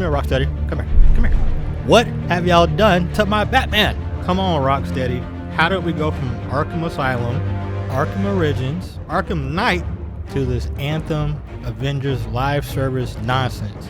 here, Rocksteady. Come here. What have y'all done to my Batman? Come on, Rocksteady. How did we go from Arkham Asylum, Arkham Origins, Arkham Knight, to this Anthem Avengers live service nonsense?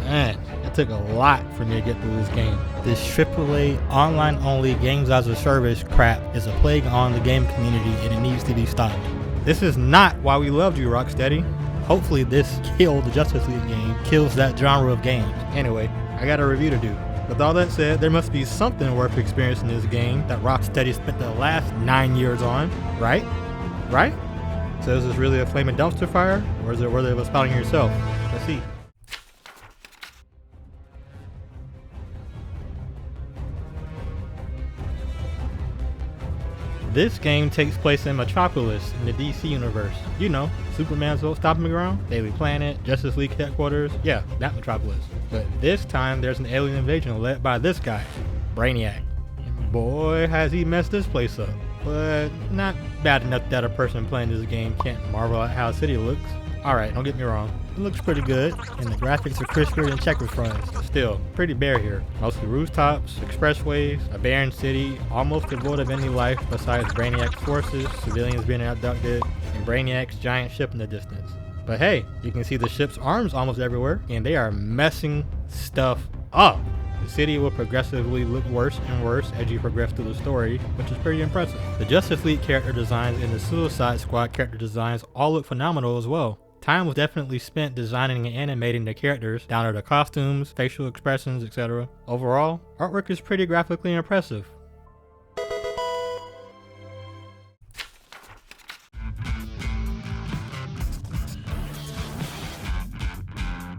Man, it took a lot for me to get through this game. This AAA online-only games as a service crap is a plague on the game community, and it needs to be stopped. This is not why we loved you, Rocksteady. Hopefully this Kill the Justice League game kills that genre of games. Anyway, I got a review to do. With all that said, there must be something worth experiencing in this game that Rocksteady spent the last 9 years on, right? Right? So is this really a flaming dumpster fire, or is it worthy of spouting yourself? Let's see. This game takes place in Metropolis in the DC universe. You know, Superman's old stomping ground, Daily Planet, Justice League headquarters. Yeah, that Metropolis. But this time there's an alien invasion led by this guy, Brainiac. And boy, has he messed this place up. But not bad enough that a person playing this game can't marvel at how the city looks. Alright, don't get me wrong. It looks pretty good, and the graphics are crispier than checkers fronts. Still, pretty bare here. Mostly rooftops, expressways, a barren city, almost devoid of any life besides Brainiac's forces, civilians being abducted, and Brainiac's giant ship in the distance. But hey, you can see the ship's arms almost everywhere, and they are messing stuff up. The city will progressively look worse and worse as you progress through the story, which is pretty impressive. The Justice League character designs and the Suicide Squad character designs all look phenomenal as well. Time was definitely spent designing and animating the characters, down to the costumes, facial expressions, etc. Overall, artwork is pretty graphically impressive.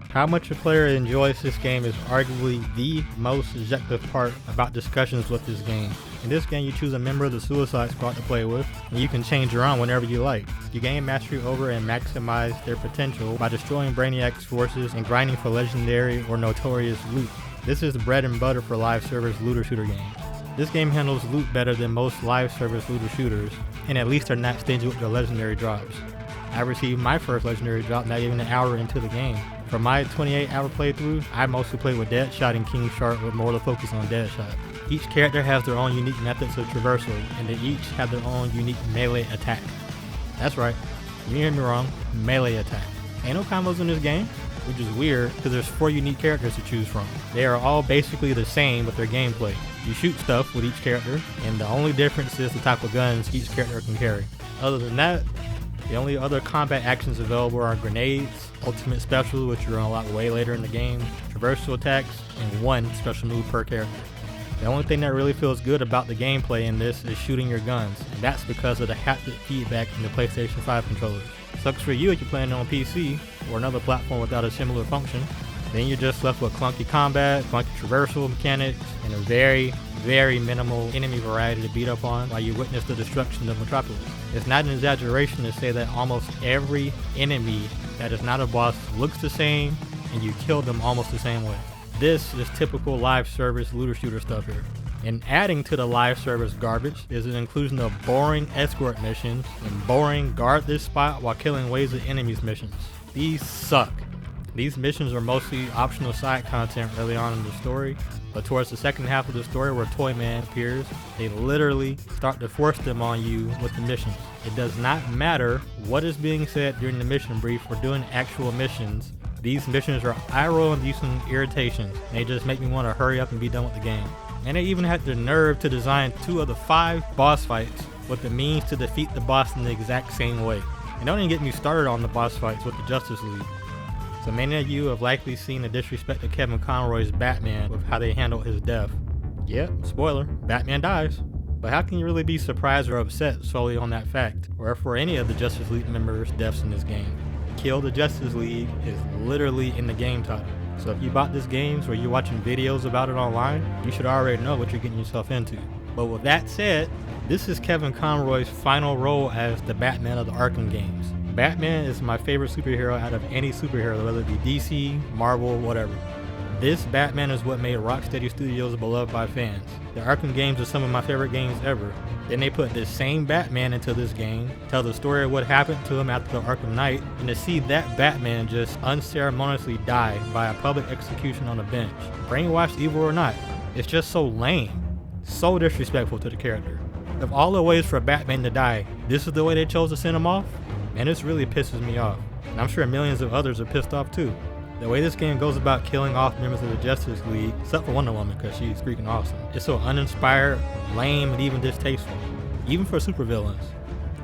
How much a player enjoys this game is arguably the most subjective part about discussions with this game. In this game, you choose a member of the Suicide Squad to play with, and you can change your own whenever you like. You gain mastery over and maximize their potential by destroying Brainiac's forces and grinding for legendary or notorious loot. This is the bread and butter for live service looter shooter games. This game handles loot better than most live service looter shooters, and at least are not stingy with their legendary drops. I received my first legendary drop not even an hour into the game. For my 28-hour playthrough, I mostly played with Deadshot and King Shark with more to focus on Deadshot. Each character has their own unique methods of traversal, and they each have their own unique melee attack. That's right, you didn't hear me wrong, melee attack. Ain't no combos in this game, which is weird because there's 4 unique characters to choose from. They are all basically the same with their gameplay. You shoot stuff with each character, and the only difference is the type of guns each character can carry. Other than that, the only other combat actions available are grenades, ultimate special, which you're gonna unlock way later in the game, traversal attacks, and 1 special move per character. The only thing that really feels good about the gameplay in this is shooting your guns, and that's because of the haptic feedback in the PlayStation 5 controllers. Sucks for you if you're playing on PC or another platform without a similar function. Then you're just left with clunky combat, clunky traversal mechanics, and a very, very minimal enemy variety to beat up on while you witness the destruction of Metropolis. It's not an exaggeration to say that almost every enemy that is not a boss looks the same, and you kill them almost the same way. This is typical live service looter shooter stuff here. And adding to the live service garbage is an inclusion of boring escort missions and boring guard this spot while killing waves of enemies missions. These suck. These missions are mostly optional side content early on in the story, but towards the second half of the story where Toyman appears, they literally start to force them on you with the missions. It does not matter what is being said during the mission brief or doing actual missions. These missions are eye-roll-inducing irritations, and they just make me want to hurry up and be done with the game. And they even had the nerve to design 2 of the 5 boss fights with the means to defeat the boss in the exact same way. And don't even get me started on the boss fights with the Justice League. So many of you have likely seen the disrespect of Kevin Conroy's Batman with how they handled his death. Yep, spoiler, Batman dies. But how can you really be surprised or upset solely on that fact, or for any of the Justice League members' deaths in this game? Kill the Justice League is literally in the game title. So if you bought this game or you're watching videos about it online, you should already know what you're getting yourself into. But with that said, this is Kevin Conroy's final role as the Batman of the Arkham games. Batman is my favorite superhero out of any superhero, whether it be DC, Marvel, whatever. This Batman is what made Rocksteady Studios beloved by fans. The Arkham games are some of my favorite games ever. Then they put this same Batman into this game, tell the story of what happened to him after the Arkham Knight, and to see that Batman just unceremoniously die by a public execution on a bench. Brainwashed evil or not, it's just so lame. So disrespectful to the character. Of all the ways for Batman to die, this is the way they chose to send him off? Man, this really pisses me off. And I'm sure millions of others are pissed off too. The way this game goes about killing off members of the Justice League, except for Wonder Woman because she's freaking awesome, it's so uninspired, lame, and even distasteful. Even for supervillains.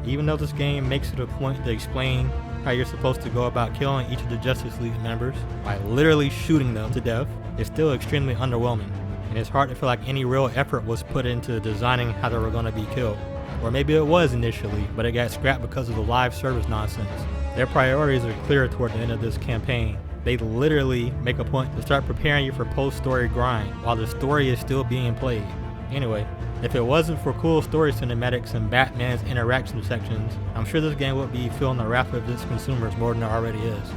Even though this game makes it a point to explain how you're supposed to go about killing each of the Justice League members by literally shooting them to death, it's still extremely underwhelming. And it's hard to feel like any real effort was put into designing how they were going to be killed. Or maybe it was initially, but it got scrapped because of the live service nonsense. Their priorities are clear toward the end of this campaign. They literally make a point to start preparing you for post-story grind while the story is still being played. Anyway, if it wasn't for cool story cinematics and Batman's interaction sections, I'm sure this game would be feeling the wrath of its consumers more than it already is.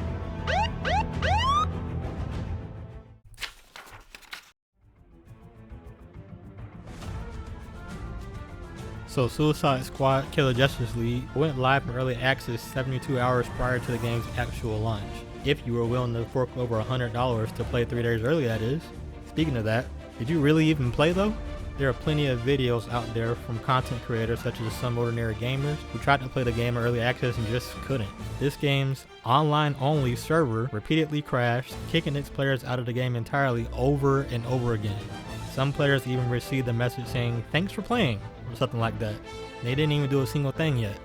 So Suicide Squad Kill the Justice League went live in early access 72 hours prior to the game's actual launch. If you were willing to fork over $100 to play 3 days early, that is. Speaking of that, did you really even play though? There are plenty of videos out there from content creators such as Some Ordinary Gamers who tried to play the game in early access and just couldn't. This game's online only server repeatedly crashed, kicking its players out of the game entirely over and over again. Some players even received a message saying, "Thanks for playing," or something like that. They didn't even do a single thing yet.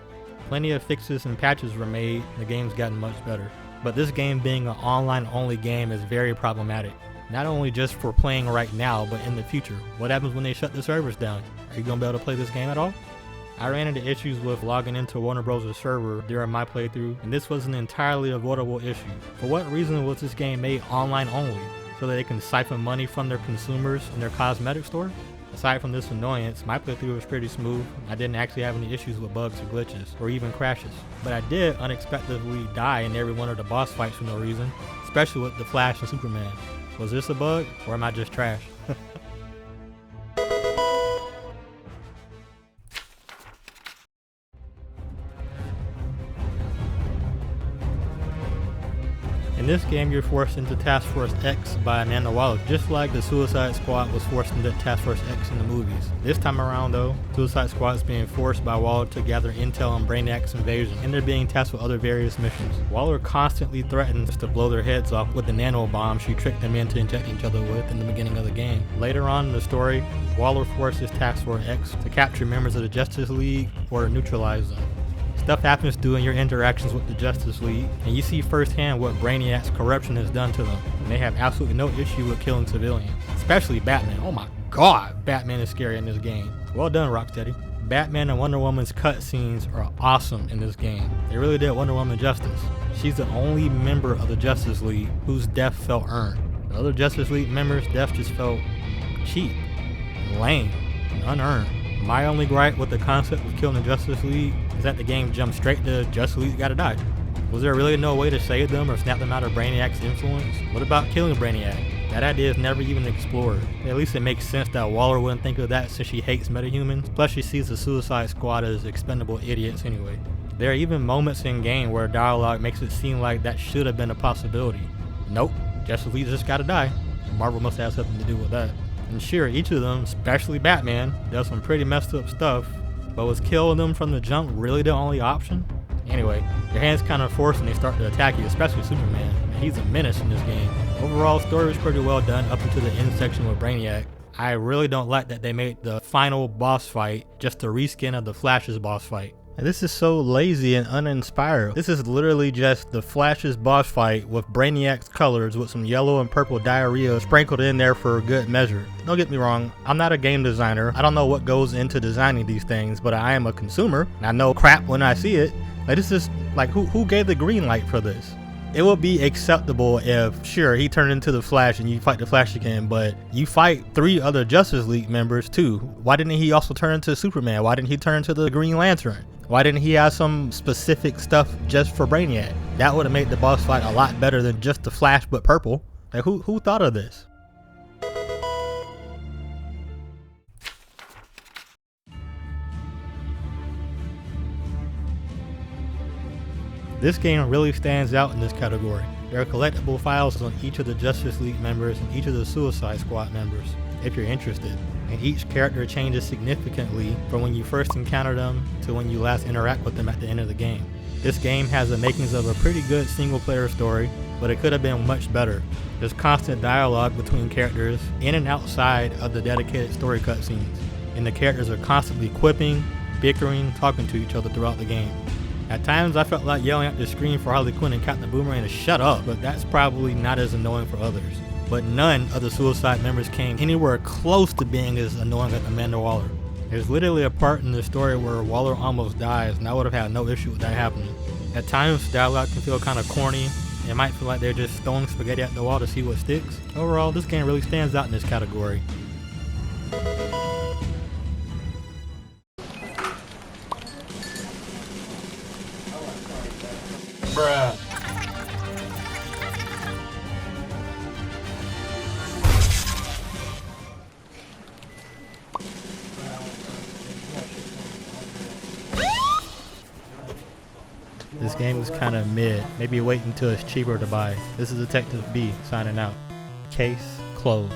Plenty of fixes and patches were made, and the game's gotten much better. But this game being an online only game is very problematic. Not only just for playing right now, but in the future. What happens when they shut the servers down? Are you going to be able to play this game at all? I ran into issues with logging into Warner Bros.' server during my playthrough, and this was an entirely avoidable issue. For what reason was this game made online only? So that they can siphon money from their consumers in their cosmetic store? Aside from this annoyance, my playthrough was pretty smooth. I didn't actually have any issues with bugs or glitches, or even crashes. But I did unexpectedly die in every one of the boss fights for no reason, especially with the Flash and Superman. Was this a bug, or am I just trash? In this game, you're forced into Task Force X by Amanda Waller, just like the Suicide Squad was forced into Task Force X in the movies. This time around though, Suicide Squad is being forced by Waller to gather intel on Brainiac's invasion, and they're being tasked with other various missions. Waller constantly threatens to blow their heads off with the nano bomb she tricked them into injecting each other with in the beginning of the game. Later on in the story, Waller forces Task Force X to capture members of the Justice League or neutralize them. Stuff happens during your interactions with the Justice League, and you see firsthand what Brainiac's corruption has done to them. And they have absolutely no issue with killing civilians, especially Batman. Oh my god, Batman is scary in this game. Well done, Rocksteady. Batman and Wonder Woman's cutscenes are awesome in this game. They really did Wonder Woman justice. She's the only member of the Justice League whose death felt earned. The other Justice League members' death just felt cheap, and lame, and unearned. My only gripe with the concept of killing the Justice League is that the game jumped straight to Justice League gotta die. Was there really no way to save them or snap them out of Brainiac's influence? What about killing Brainiac? That idea is never even explored. At least it makes sense that Waller wouldn't think of that since she hates metahumans, plus she sees the Suicide Squad as expendable idiots anyway. There are even moments in game where dialogue makes it seem like that should have been a possibility. Nope, Justice League just gotta die. Marvel must have something to do with that. And sure, each of them, especially Batman, does some pretty messed up stuff, but was killing them from the jump really the only option? Anyway, your hands kind of forced when they start to attack you, especially Superman. He's a menace in this game. Overall, story was pretty well done up until the end section with Brainiac. I really don't like that they made the final boss fight just a reskin of the Flash's boss fight. And this is so lazy and uninspired. This is literally just the Flash's boss fight with Brainiac's colors with some yellow and purple diarrhea sprinkled in there for good measure. Don't get me wrong, I'm not a game designer. I don't know what goes into designing these things, but I am a consumer and I know crap when I see it. Like, this is like, who gave the green light for this? It would be acceptable if, sure, he turned into the Flash and you fight the Flash again, but you fight 3 other Justice League members too. Why didn't he also turn into Superman? Why didn't he turn into the Green Lantern? Why didn't he have some specific stuff just for Brainiac? That would have made the boss fight a lot better than just the Flash but purple. Like who thought of this? This game really stands out in this category. There are collectible files on each of the Justice League members and each of the Suicide Squad members, if you're interested. And each character changes significantly from when you first encounter them to when you last interact with them at the end of the game. This game has the makings of a pretty good single player story, but it could have been much better. There's constant dialogue between characters in and outside of the dedicated story cutscenes, and the characters are constantly quipping, bickering, talking to each other throughout the game. At times I felt like yelling at the screen for Harley Quinn and Captain Boomerang to shut up, but that's probably not as annoying for others. But none of the Suicide members came anywhere close to being as annoying as Amanda Waller. There's literally a part in the story where Waller almost dies, and I would have had no issue with that happening. At times, dialogue can feel kind of corny. It might feel like they're just throwing spaghetti at the wall to see what sticks. Overall, this game really stands out in this category. Bruh. This game is kind of mid. Maybe wait until it's cheaper to buy. This is Detective B signing out. Case closed.